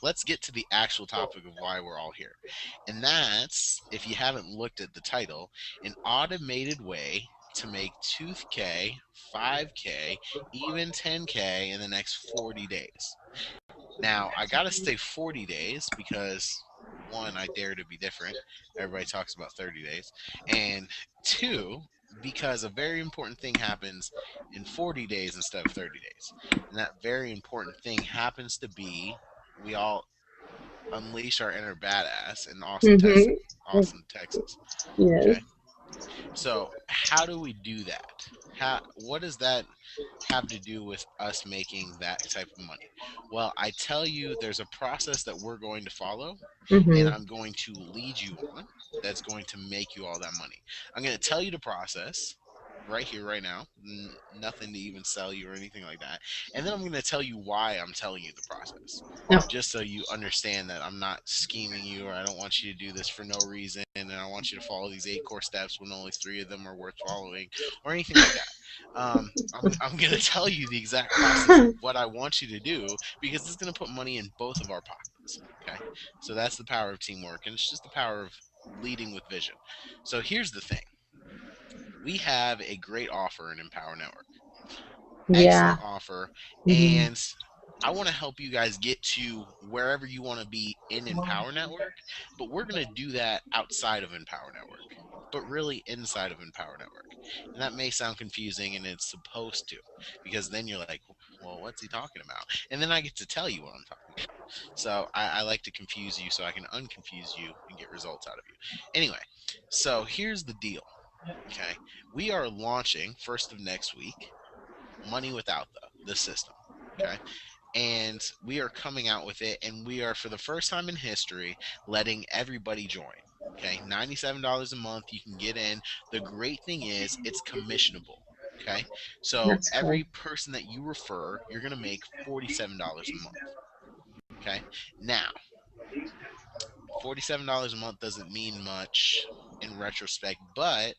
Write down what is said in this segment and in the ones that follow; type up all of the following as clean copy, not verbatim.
let's get to the actual topic of why we're all here. And that's, if you haven't looked at the title, an automated way to make 2K, 5K, even 10K in the next 40 days. Now, I got to say 40 days because, one, I dare to be different. Everybody talks about 30 days. And two, because a very important thing happens in 40 days instead of 30 days. And that very important thing happens to be we all unleash our inner badass in Austin, Texas. Mm-hmm. Austin, Texas. Yes. Okay. So, how do we do that? What does that have to do with us making that type of money? Well, I tell you, there's a process that we're going to follow, and Mm-hmm. I'm going to lead you on that's going to make you all that money. I'm going to tell you the process right here, right now. Nothing to even sell you or anything like that. And then I'm going to tell you why I'm telling you the process. No. Just so you understand that I'm not scheming you, or I don't want you to do this for no reason, and I want you to follow these 8 core steps when only 3 of them are worth following, or anything like that. I'm going to tell you the exact process of what I want you to do because it's going to put money in both of our pockets. Okay, so that's the power of teamwork, and it's just the power of leading with vision. So here's the thing: we have a great offer in Empower Network, Yeah. excellent offer, Mm-hmm. and I want to help you guys get to wherever you want to be in Empower Network, but we're going to do that outside of Empower Network, but really inside of Empower Network. And that may sound confusing, and it's supposed to, because then you're like, well, what's he talking about? And then I get to tell you what I'm talking about. So I like to confuse you so I can unconfuse you and get results out of you. Anyway, so here's the deal. Okay, we are launching first of next week Money Without the system. Okay, and we are coming out with it, and we are, for the first time in history, letting everybody join. Okay, $97 a month, you can get in. The great thing is it's commissionable. Okay, so That's cool. every person that you refer, you're going to make $47 a month. Okay, now $47 a month doesn't mean much in retrospect, but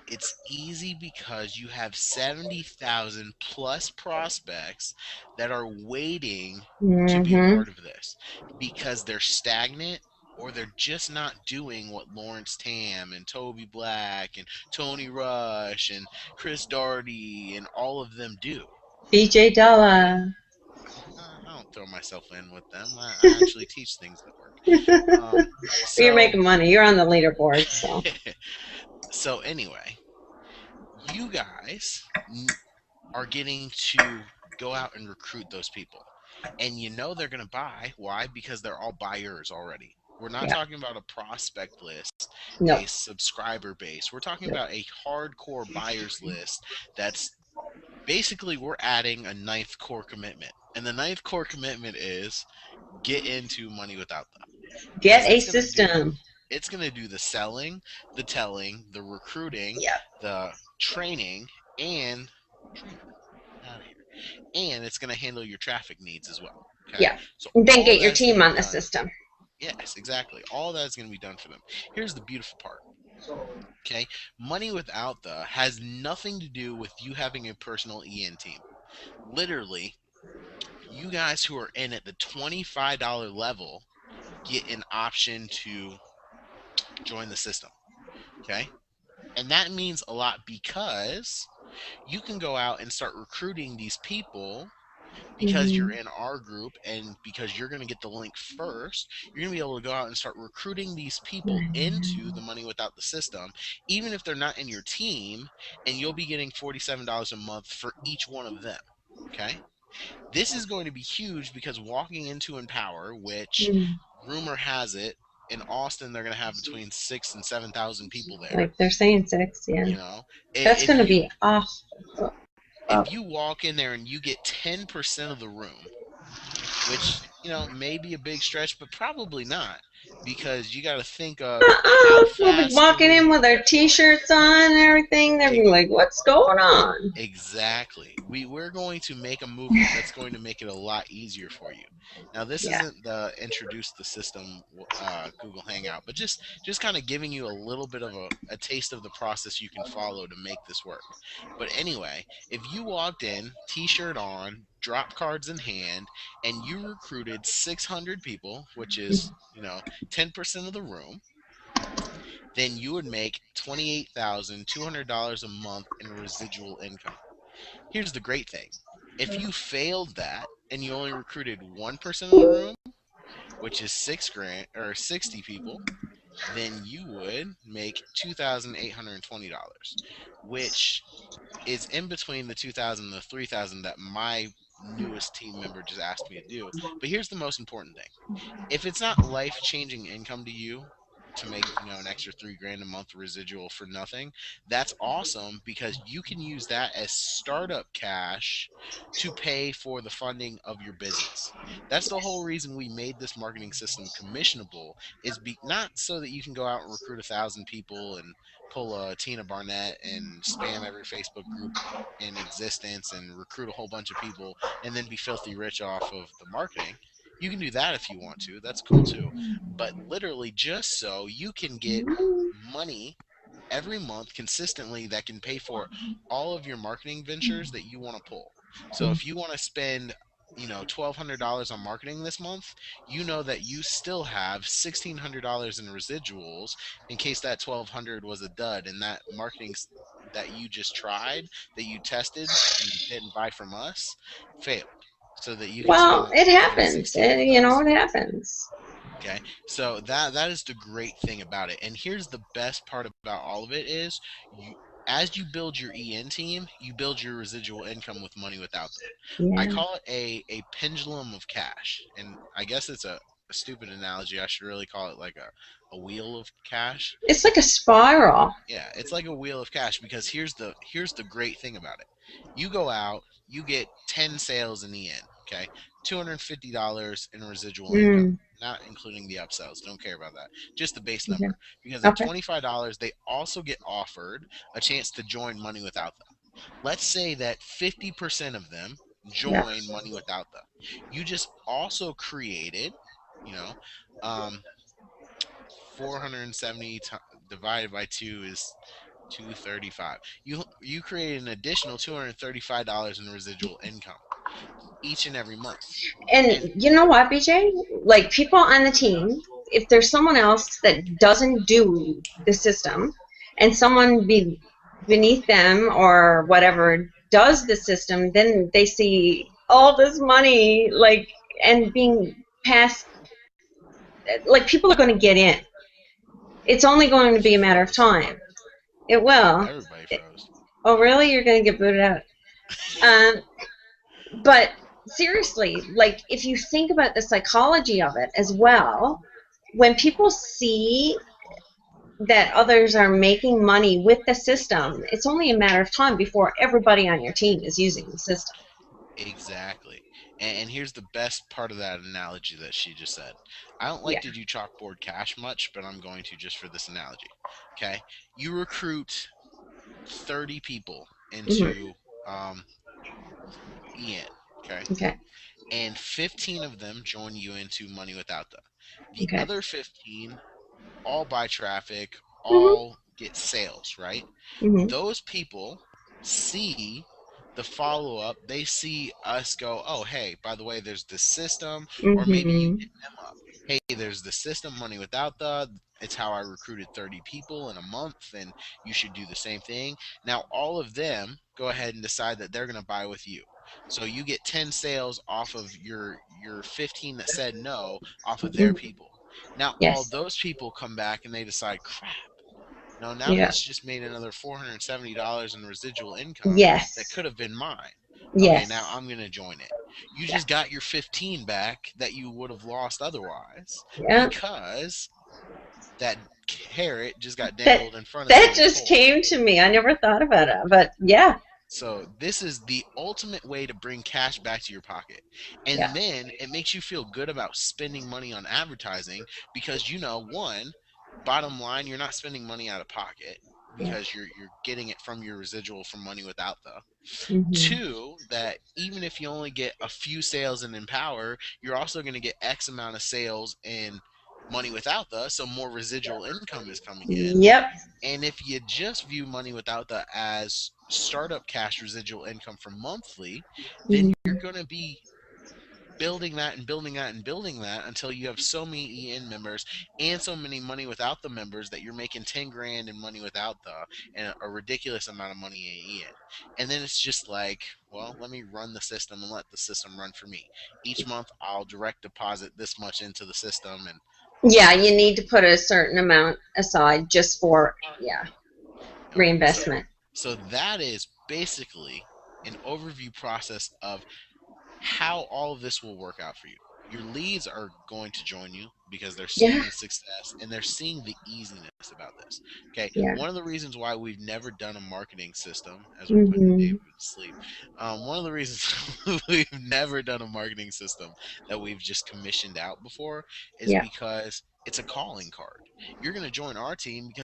it's easy because you have 70,000 plus prospects that are waiting to be a Mm-hmm. part of this because they're stagnant, or they're just not doing what Lawrence Tam and Toby Black and Tony Rush and Chris Darty and all of them do. BJ Della. I don't throw myself in with them. I actually teach things that work. Um, You're so, making money. You're on the leaderboard, so. so anyway, you guys are getting to go out and recruit those people. And you know they're going to buy. Why? Because they're all buyers already. We're not Yeah. talking about a prospect list, No. a subscriber base. We're talking No. about a hardcore buyers list that's basically, we're adding a ninth core commitment. And the ninth core commitment is get into Money Without Them. Get Because a system. it's going to do the selling, the telling, the recruiting, Yeah. the training, and Dreamer out of here, and it's going to handle your traffic needs as well. Okay, Yeah. so And then all of get your that's going team to be on the done. system. Yes, exactly. All that's going to be done for them. Here's the beautiful part. Okay, Money Without the has nothing to do with you having a personal EN team. Literally, you guys who are in at the $25 level get an option to join the system. Okay, and that means a lot because you can go out and start recruiting these people because you're Mm-hmm. in our group, and because you're going to get the link first. You're going to be able to go out and start recruiting these people into the Money Without the system, even if they're not in your team, and you'll be getting $47 a month for each one of them. Okay, this is going to be huge because walking into Empower, which Mm. rumor has it in Austin they're going to have between 6 and 7,000 people there. Like they're saying 6, yeah. You know, That's if going to you be awesome. if you walk in there and you get 10% of the room, which, may be a big stretch, but probably not, because you got to think of how We'll be fast can walking in we. with our t-shirts on and everything. They'll be like, what's going on? Exactly. We're going to make a movement that's going to make it a lot easier for you. Now, this Yeah. isn't the introduce the system Google Hangout, but just kind of giving you a little bit of a taste of the process you can follow to make this work. But anyway, if you walked in, t-shirt on, drop cards in hand, and you recruited 600 people, which is, 10% of the room, then you would make $28,200 a month in residual income. Here's the great thing. If you failed that and you only recruited 1% of the room, which is 6 grand or 60 people, then you would make $2,820, which is in between the 2,000 and the 3,000 that my newest team member just asked me to do. But here's the most important thing. If it's not life-changing income to you to make, an extra 3 grand a month residual for nothing, that's awesome because you can use that as startup cash to pay for the funding of your business. That's the whole reason we made this marketing system commissionable, is not so that you can go out and recruit 1,000 people and pull a Tina Barnett and spam every Facebook group in existence and recruit a whole bunch of people and then be filthy rich off of the marketing. You can do that if you want to. That's cool too. But literally just so you can get money every month consistently that can pay for all of your marketing ventures that you want to pull. So if you want to spend, $1,200 on marketing this month, you know that you still have $1,600 in residuals in case that 1,200 was a dud and that marketing that you just tried, that you tested and didn't buy from us, failed, so that you can Well, spend it full happens. 16 with You know, us. it happens. Okay, so that is the great thing about it. And here's the best part about all of it is, you, as you build your EN team, you build your residual income with money without them. I Yeah. call it a pendulum of cash, and I guess it's a stupid analogy. I should really call it like a wheel of cash. It's like a spiral. Yeah, it's like a wheel of cash because here's the great thing about it. You go out, you get 10 sales in the end, okay? $250 in residual income, Mm. not including the upsells. Don't care about that. Just the base Okay. number. Because at Okay. $25, they also get offered a chance to join Money Without Them. Let's say that 50% of them Yeah. join Money Without Them. You just also created, you know, um, 470 divided by 2 is 235. You create an additional $235 in residual income each and every month. And And you know what, BJ? Like people on the team, if there's someone else that doesn't do the system and someone beneath them or whatever does the system, then they see all this money like and being passed, like people are going to get in. It's only going to be she a matter of froze. time. It will. Everybody froze. Oh, really? You're going to get booted out. Um, but seriously, like if you think about the psychology of it as well, when people see that others are making money with the system, it's only a matter of time before everybody on your team is using the system. Exactly. And here's the best part of that analogy that she just said. I don't like Yeah. to do chalkboard cash much, but I'm going to just for this analogy. Okay? You recruit 30 people Mm-hmm. into EN. Okay? Okay. And 15 of them join you into Money Without Them. The Okay. other 15 all buy traffic, Mm-hmm. all get sales, right? Mm-hmm. Those people see the follow up. They see us go, oh, hey, by the way, there's this system, or maybe you Mm-hmm. hit them up. Hey, there's the system, Money Without the. It's how I recruited 30 people in a month, and you should do the same thing. Now, all of them go ahead and decide that they're going to buy with you. So you get 10 sales off of your 15 that said no off of their Mm-hmm. people. Now all Yes. those people come back and they decide, crap, now Yeah. he's just made another $470 in residual income that Yes. could have been mine. Okay, now Yes. I'm gonna join it. You Yeah. just got your 15 back that you would have lost otherwise Yeah. because that carrot just got That dangled in front of that them and just pulled. came to me. I never thought about it, but yeah. So this is the ultimate way to bring cash back to your pocket. Yeah. And then it makes you feel good about spending money on advertising because one, bottom line, you're not spending money out of pocket Yeah. because you're getting it from your residual from Money Without the. Mm-hmm. Two, that even if you only get a few sales in Empower, you're also going to get X amount of sales in Money Without the, so more residual income is coming in. Yep. And if you just view Money Without the as startup cash residual income from monthly, then Mhm. you're going to be building that and building that and building that until you have so many EN members and so many money without the members that you're making 10 grand in money without the and a ridiculous amount of money in EN. And then it's just like, well, let me run the system and let the system run for me. Each month I'll direct deposit this much into the system and Yeah, you need to put a certain amount aside just for, yeah, you know, reinvestment. so that is basically an overview process of how all of this will work out for you. Your leads are going to join you because they're Yeah, seeing the success and they're seeing the easiness about this. Okay, yeah. one of the reasons why we've never done a marketing system, as we're putting Hmm. David to sleep, one of the reasons we've never done a marketing system that we've just commissioned out before is Yeah. because it's a calling card. You're going to join our team because